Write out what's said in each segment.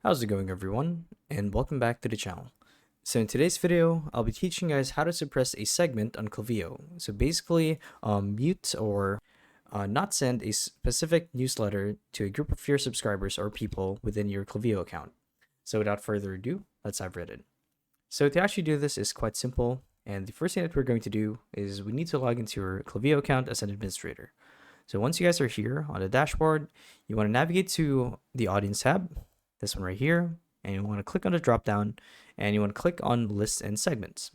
How's it going, everyone, and welcome back to the channel. So in today's video, I'll be teaching you guys how to suppress a segment on Klaviyo. So basically, mute or not send a specific newsletter to a group of your subscribers or people within your Klaviyo account. So without further ado, let's dive right in. So to actually do this is quite simple, and the first thing that we're going to do is we need to log into your Klaviyo account as an administrator. So once you guys are here on the dashboard, you want to navigate to the audience tab, this one right here, and you want to click on the drop down and you want to click on lists and segments.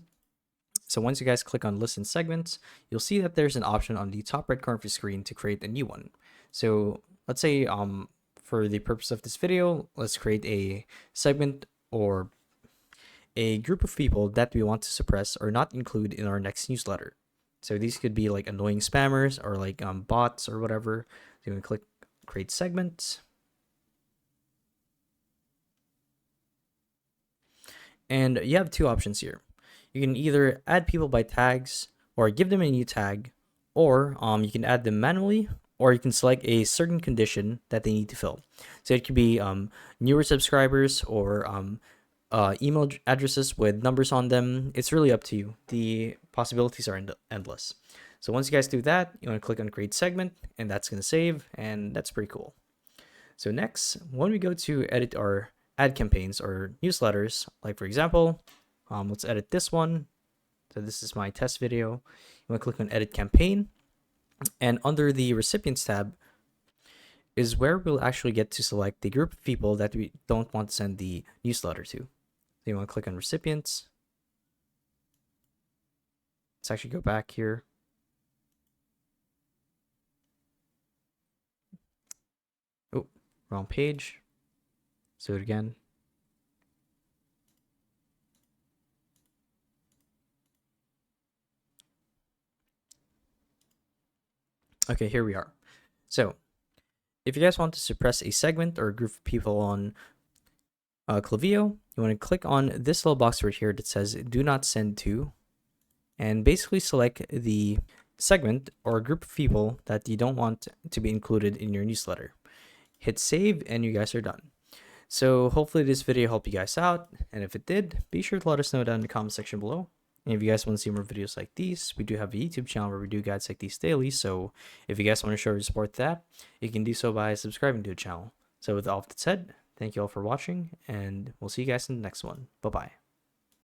So once you guys click on lists and segments, you'll see that there's an option on the top right corner of your screen to create a new one. So let's say for the purpose of this video, let's create a segment or a group of people that we want to suppress or not include in our next newsletter. So these could be like annoying spammers or like bots or whatever. So you can click create segments. And you have two options here. You can either add people by tags or give them a new tag, or you can add them manually, or you can select a certain condition that they need to fill. So it could be newer subscribers or email addresses with numbers on them. It's really up to you. The possibilities are endless. So once you guys do that, you want to click on create segment, and that's going to save, and that's pretty cool. So next, when we go to edit our ad campaigns or newsletters, like for example, let's edit this one. So this is my test video. You want to click on edit campaign, and under the recipients tab is where we'll actually get to select the group of people that we don't want to send the newsletter to. So you want to click on recipients. Let's actually go back here. Oh, wrong page. Let's do it again. Okay, here we are. So if you guys want to suppress a segment or a group of people on Klaviyo, you want to click on this little box right here that says do not send to, and basically select the segment or a group of people that you don't want to be included in your newsletter. Hit save and you guys are done. So hopefully this video helped you guys out, and if it did, be sure to let us know down in the comment section below. And if you guys want to see more videos like these, we do have a YouTube channel where we do guides like these daily, so if you guys want to show your support to that, you can do so by subscribing to the channel. So with all that said, thank you all for watching, and we'll see you guys in the next one. Bye-bye.